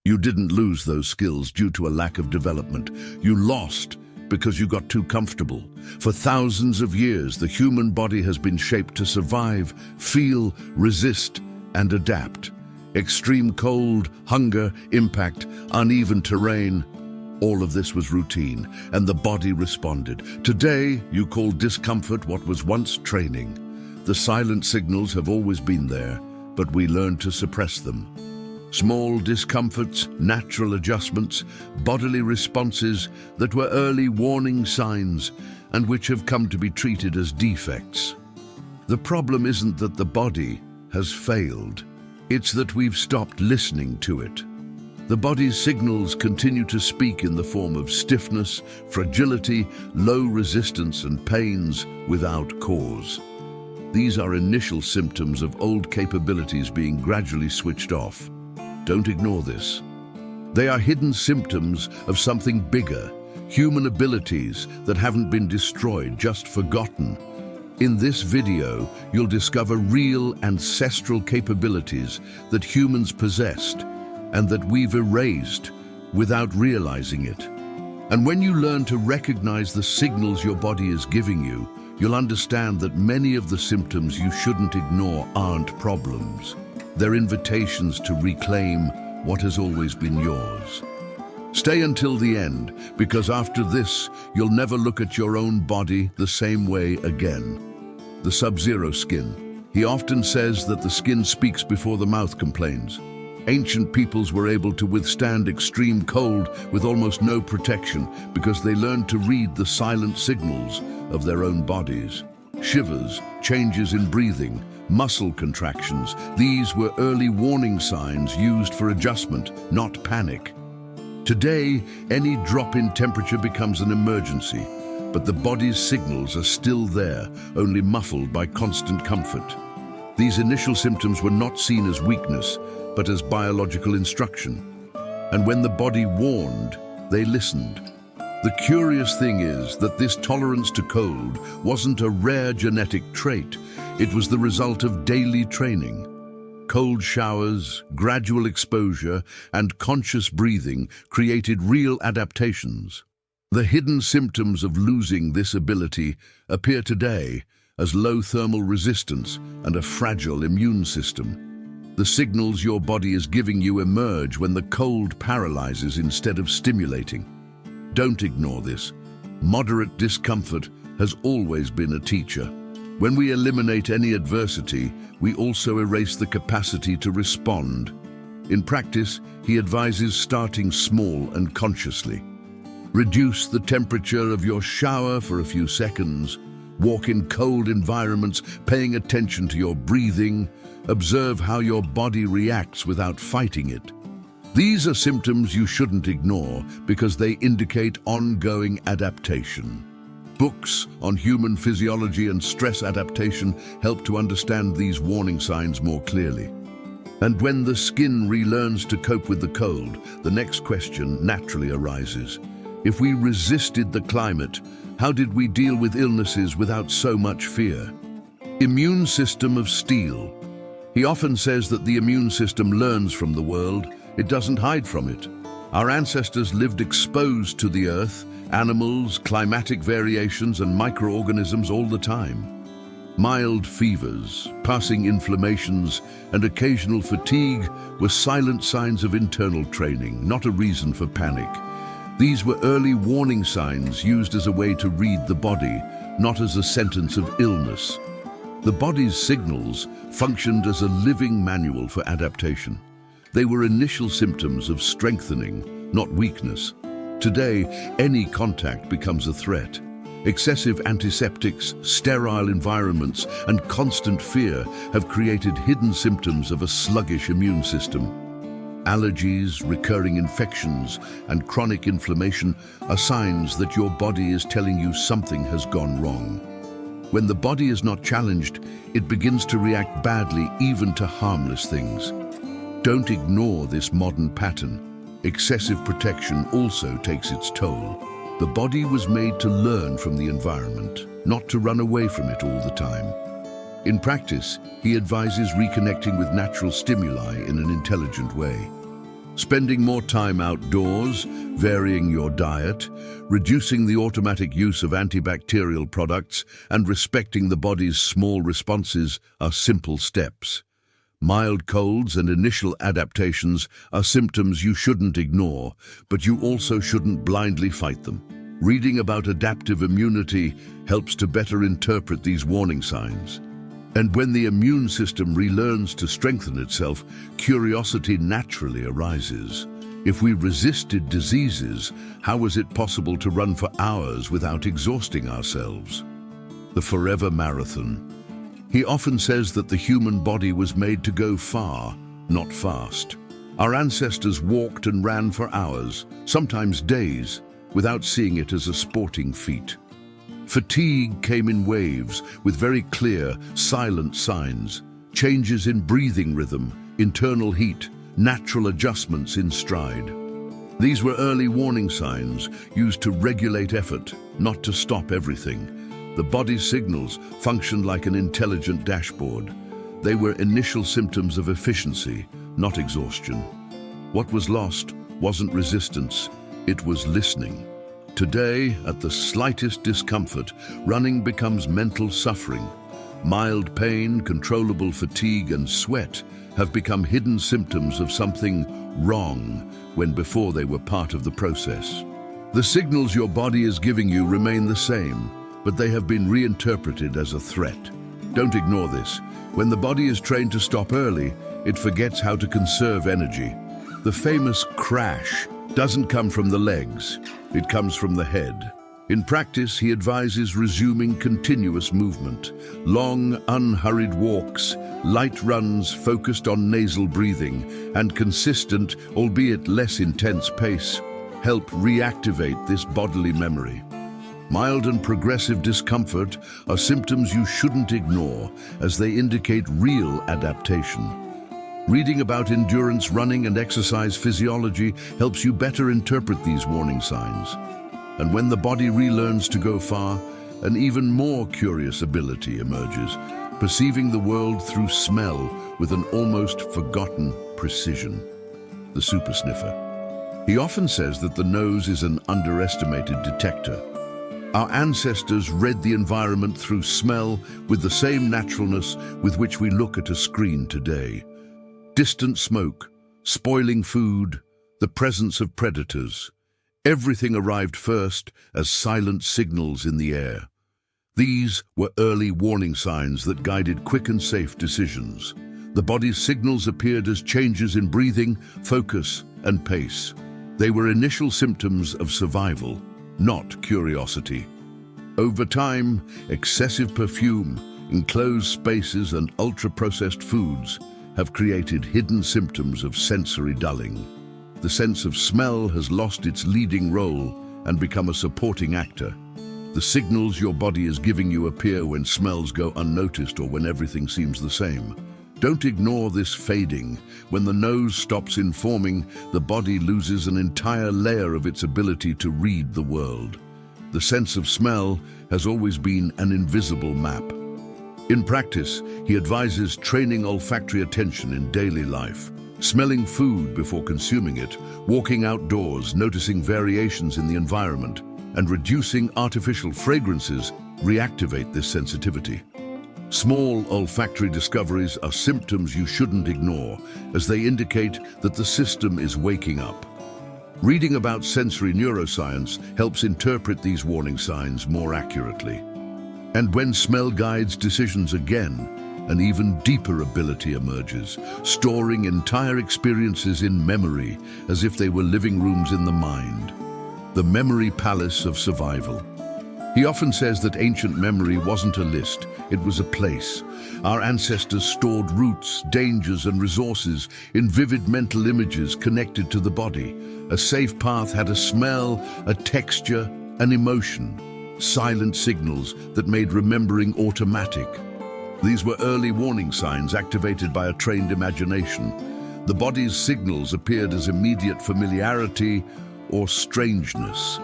You didn't lose those skills due to a lack of development. You lost because you got too comfortable. For thousands of years, the human body has been shaped to survive, feel, resist, and adapt. Extreme cold, hunger, impact, uneven terrain, all of this was routine, and the body responded. Today, you call discomfort what was once training. The silent signals have always been there, but we learned to suppress them. Small discomforts, natural adjustments, bodily responses that were early warning signs and which have come to be treated as defects. The problem isn't that the body has failed. It's that we've stopped listening to it. The body's signals continue to speak in the form of stiffness, fragility, low resistance, and pains without cause. These are initial symptoms of old capabilities being gradually switched off. Don't ignore this. They are hidden symptoms of something bigger, human abilities that haven't been destroyed, just forgotten. In this video, you'll discover real ancestral capabilities that humans possessed and that we've erased without realizing it. And when you learn to recognize the signals your body is giving you, you'll understand that many of the symptoms you shouldn't ignore aren't problems. They're invitations to reclaim what has always been yours. Stay until the end, because after this, you'll never look at your own body the same way again. The Sub-Zero skin. He often says that the skin speaks before the mouth complains. Ancient peoples were able to withstand extreme cold with almost no protection because they learned to read the silent signals of their own bodies. Shivers, changes in breathing, muscle contractions, these were early warning signs used for adjustment, not panic. Today, any drop in temperature becomes an emergency, but the body's signals are still there, only muffled by constant comfort. These initial symptoms were not seen as weakness, but as biological instruction. And when the body warned, they listened. The curious thing is that this tolerance to cold wasn't a rare genetic trait. It was the result of daily training. Cold showers, gradual exposure, and conscious breathing created real adaptations. The hidden symptoms of losing this ability appear today as low thermal resistance and a fragile immune system. The signals your body is giving you emerge when the cold paralyzes instead of stimulating. Don't ignore this. Moderate discomfort has always been a teacher. When we eliminate any adversity, we also erase the capacity to respond. In practice, he advises starting small and consciously. Reduce the temperature of your shower for a few seconds. Walk in cold environments, paying attention to your breathing. Observe how your body reacts without fighting it. These are symptoms you shouldn't ignore because they indicate ongoing adaptation. Books on human physiology and stress adaptation help to understand these warning signs more clearly. And when the skin relearns to cope with the cold, the next question naturally arises. If we resisted the climate, how did we deal with illnesses without so much fear? Immune system of steel. He often says that the immune system learns from the world. It doesn't hide from it. Our ancestors lived exposed to the earth, animals, climatic variations, and microorganisms all the time. Mild fevers, passing inflammations, and occasional fatigue were silent signs of internal training, not a reason for panic. These were early warning signs used as a way to read the body, not as a sentence of illness. The body's signals functioned as a living manual for adaptation. They were initial symptoms of strengthening, not weakness. Today, any contact becomes a threat. Excessive antiseptics, sterile environments, and constant fear have created hidden symptoms of a sluggish immune system. Allergies, recurring infections, and chronic inflammation are signs that your body is telling you something has gone wrong. When the body is not challenged, it begins to react badly even to harmless things. Don't ignore this modern pattern. Excessive protection also takes its toll. The body was made to learn from the environment, not to run away from it all the time. In practice, he advises reconnecting with natural stimuli in an intelligent way. Spending more time outdoors, varying your diet, reducing the automatic use of antibacterial products, and respecting the body's small responses are simple steps. Mild colds and initial adaptations are symptoms you shouldn't ignore, but you also shouldn't blindly fight them. Reading about adaptive immunity helps to better interpret these warning signs. And when the immune system relearns to strengthen itself, curiosity naturally arises. If we resisted diseases, how was it possible to run for hours without exhausting ourselves? The forever marathon. He often says that the human body was made to go far, not fast. Our ancestors walked and ran for hours, sometimes days, without seeing it as a sporting feat. Fatigue came in waves with very clear, silent signs. Changes in breathing rhythm, internal heat, natural adjustments in stride. These were early warning signs used to regulate effort, not to stop everything. The body's signals functioned like an intelligent dashboard. They were initial symptoms of efficiency, not exhaustion. What was lost wasn't resistance, it was listening. Today, at the slightest discomfort, running becomes mental suffering. Mild pain, controllable fatigue, and sweat have become hidden symptoms of something wrong when before they were part of the process. The signals your body is giving you remain the same, but they have been reinterpreted as a threat. Don't ignore this. When the body is trained to stop early, it forgets how to conserve energy. The famous crash doesn't come from the legs, it comes from the head. In practice, he advises resuming continuous movement, long, unhurried walks, light runs focused on nasal breathing, and consistent, albeit less intense pace help reactivate this bodily memory. Mild and progressive discomfort are symptoms you shouldn't ignore, as they indicate real adaptation. Reading about endurance running and exercise physiology helps you better interpret these warning signs. And when the body relearns to go far, an even more curious ability emerges, perceiving the world through smell with an almost forgotten precision. The super sniffer. He often says that the nose is an underestimated detector. Our ancestors read the environment through smell with the same naturalness with which we look at a screen today. Distant smoke, spoiling food, the presence of predators. Everything arrived first as silent signals in the air. These were early warning signs that guided quick and safe decisions. The body's signals appeared as changes in breathing, focus, and pace. They were initial symptoms of survival, not curiosity. Over time, excessive perfume, enclosed spaces, and ultra-processed foods have created hidden symptoms of sensory dulling. The sense of smell has lost its leading role and become a supporting actor. The signals your body is giving you appear when smells go unnoticed or when everything seems the same. Don't ignore this fading. When the nose stops informing, the body loses an entire layer of its ability to read the world. The sense of smell has always been an invisible map. In practice, he advises training olfactory attention in daily life, smelling food before consuming it, walking outdoors, noticing variations in the environment, and reducing artificial fragrances reactivate this sensitivity. Small olfactory discoveries are symptoms you shouldn't ignore, as they indicate that the system is waking up. Reading about sensory neuroscience helps interpret these warning signs more accurately. And when smell guides decisions again, an even deeper ability emerges, storing entire experiences in memory as if they were living rooms in the mind. The memory palace of survival. He often says that ancient memory wasn't a list, it was a place. Our ancestors stored roots, dangers, and resources in vivid mental images connected to the body. A safe path had a smell, a texture, an emotion. Silent signals that made remembering automatic. These were early warning signs activated by a trained imagination. The body's signals appeared as immediate familiarity or strangeness.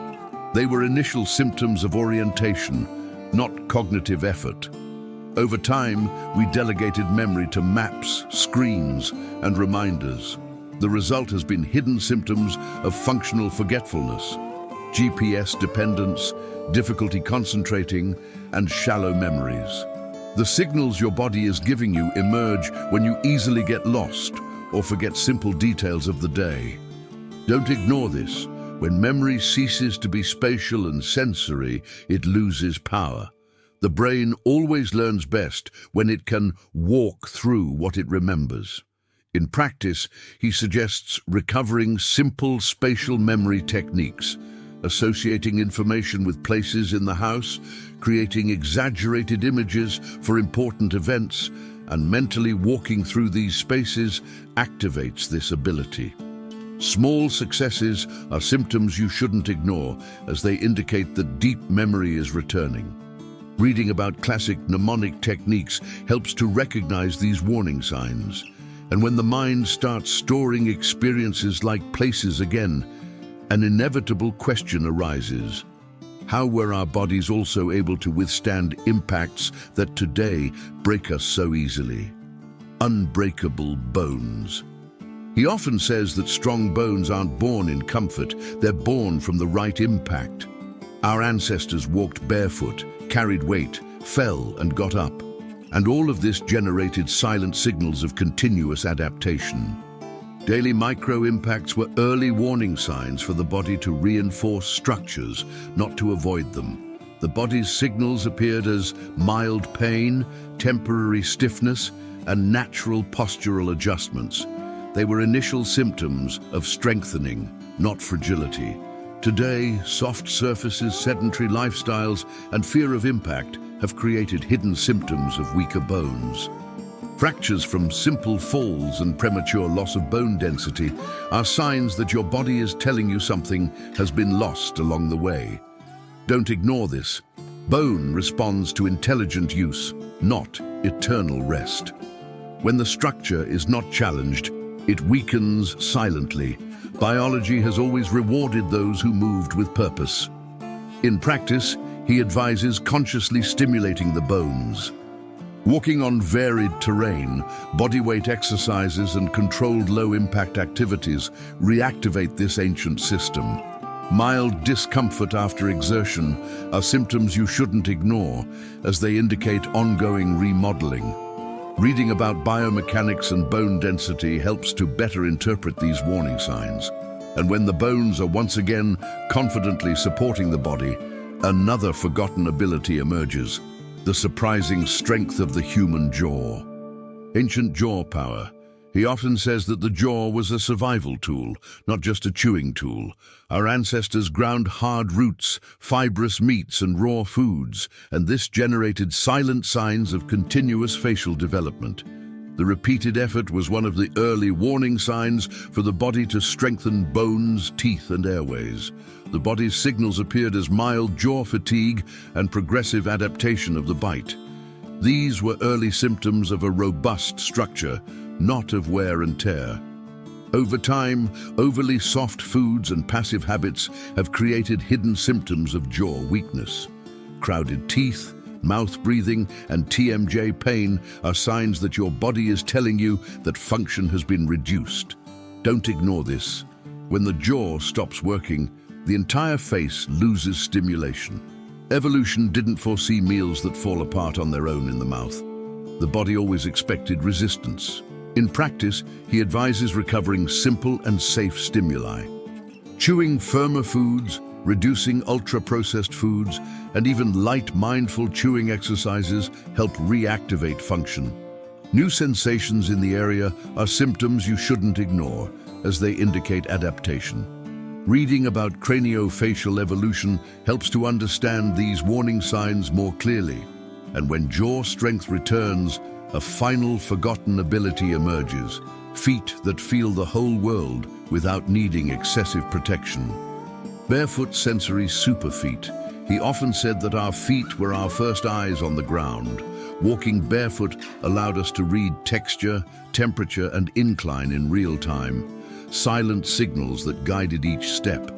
They were initial symptoms of orientation, not cognitive effort. Over time, we delegated memory to maps, screens, and reminders. The result has been hidden symptoms of functional forgetfulness, GPS dependence, difficulty concentrating, and shallow memories. The signals your body is giving you emerge when you easily get lost or forget simple details of the day. Don't ignore this. When memory ceases to be spatial and sensory, it loses power. The brain always learns best when it can walk through what it remembers. In practice, he suggests recovering simple spatial memory techniques, associating information with places in the house, creating exaggerated images for important events, and mentally walking through these spaces activates this ability. Small successes are symptoms you shouldn't ignore, as they indicate that deep memory is returning. Reading about classic mnemonic techniques helps to recognize these warning signs. And when the mind starts storing experiences like places again, an inevitable question arises. How were our bodies also able to withstand impacts that today break us so easily? Unbreakable bones. He often says that strong bones aren't born in comfort, they're born from the right impact. Our ancestors walked barefoot, carried weight, fell and got up. And all of this generated silent signals of continuous adaptation. Daily micro-impacts were early warning signs for the body to reinforce structures, not to avoid them. The body's signals appeared as mild pain, temporary stiffness, and natural postural adjustments. They were initial symptoms of strengthening, not fragility. Today, soft surfaces, sedentary lifestyles, and fear of impact have created hidden symptoms of weaker bones. Fractures from simple falls and premature loss of bone density are signs that your body is telling you something has been lost along the way. Don't ignore this. Bone responds to intelligent use, not eternal rest. When the structure is not challenged, it weakens silently. Biology has always rewarded those who moved with purpose. In practice, he advises consciously stimulating the bones. Walking on varied terrain, bodyweight exercises and controlled low-impact activities reactivate this ancient system. Mild discomfort after exertion are symptoms you shouldn't ignore, as they indicate ongoing remodeling. Reading about biomechanics and bone density helps to better interpret these warning signs. And when the bones are once again confidently supporting the body, another forgotten ability emerges: the surprising strength of the human jaw. Ancient jaw power. He often says that the jaw was a survival tool, not just a chewing tool. Our ancestors ground hard roots, fibrous meats, and raw foods, and this generated silent signs of continuous facial development. The repeated effort was one of the early warning signs for the body to strengthen bones, teeth, and airways. The body's signals appeared as mild jaw fatigue and progressive adaptation of the bite. These were early symptoms of a robust structure, not of wear and tear. Over time, overly soft foods and passive habits have created hidden symptoms of jaw weakness. Crowded teeth, mouth breathing, and TMJ pain are signs that your body is telling you that function has been reduced. Don't ignore this. When the jaw stops working, the entire face loses stimulation. Evolution didn't foresee meals that fall apart on their own in the mouth. The body always expected resistance. In practice, he advises recovering simple and safe stimuli. Chewing firmer foods, reducing ultra-processed foods, and even light mindful chewing exercises help reactivate function. New sensations in the area are symptoms you shouldn't ignore, as they indicate adaptation. Reading about craniofacial evolution helps to understand these warning signs more clearly. And when jaw strength returns, a final forgotten ability emerges: feet that feel the whole world without needing excessive protection. Barefoot sensory super feet. He often said that our feet were our first eyes on the ground. Walking barefoot allowed us to read texture, temperature, and incline in real time. Silent signals that guided each step.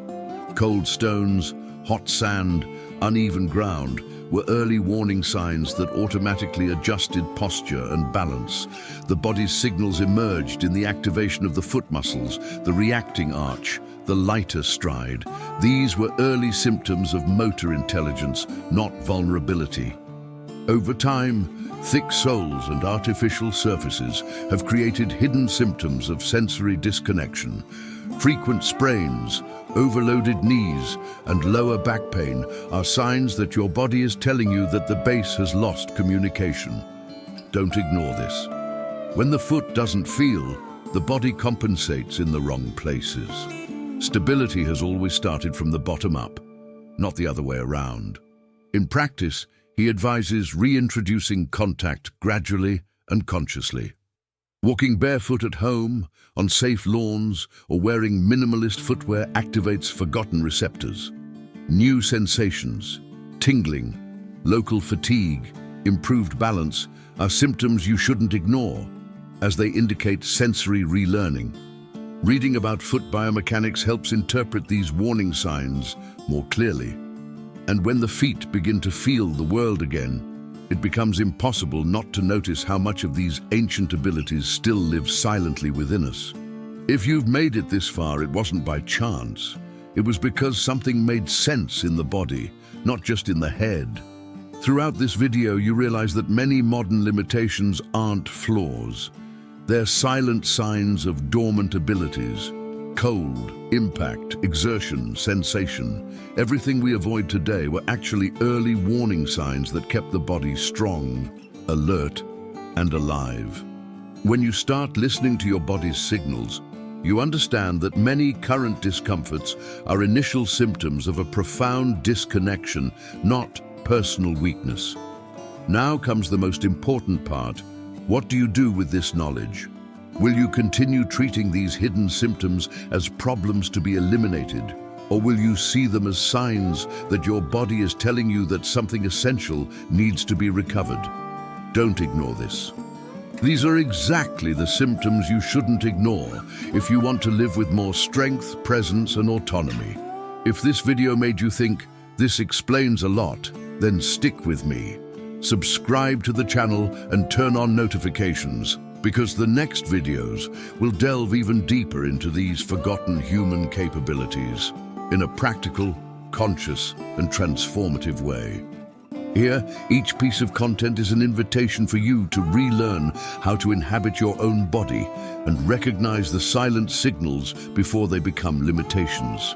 Cold stones, hot sand, uneven ground were early warning signs that automatically adjusted posture and balance. The body's signals emerged in the activation of the foot muscles, the reacting arch, the lighter stride. These were early symptoms of motor intelligence, not vulnerability. Over time, thick soles and artificial surfaces have created hidden symptoms of sensory disconnection. Frequent sprains, overloaded knees, and lower back pain are signs that your body is telling you that the base has lost communication. Don't ignore this. When the foot doesn't feel, the body compensates in the wrong places. Stability has always started from the bottom up, not the other way around. In practice, he advises reintroducing contact gradually and consciously. Walking barefoot at home, on safe lawns, or wearing minimalist footwear activates forgotten receptors. New sensations, tingling, local fatigue, improved balance are symptoms you shouldn't ignore, as they indicate sensory relearning. Reading about foot biomechanics helps interpret these warning signs more clearly. And when the feet begin to feel the world again, it becomes impossible not to notice how much of these ancient abilities still live silently within us. If you've made it this far, it wasn't by chance. It was because something made sense in the body, not just in the head. Throughout this video, you realize that many modern limitations aren't flaws. They're silent signs of dormant abilities. Cold, impact, exertion, sensation. Everything we avoid today were actually early warning signs that kept the body strong, alert, and alive. When you start listening to your body's signals, you understand that many current discomforts are initial symptoms of a profound disconnection, not personal weakness. Now comes the most important part. What do you do with this knowledge? Will you continue treating these hidden symptoms as problems to be eliminated, or will you see them as signs that your body is telling you that something essential needs to be recovered? Don't ignore this. These are exactly the symptoms you shouldn't ignore if you want to live with more strength, presence, and autonomy. If this video made you think, this explains a lot, then stick with me. Subscribe to the channel and turn on notifications, because the next videos will delve even deeper into these forgotten human capabilities in a practical, conscious, and transformative way. Here, each piece of content is an invitation for you to relearn how to inhabit your own body and recognize the silent signals before they become limitations.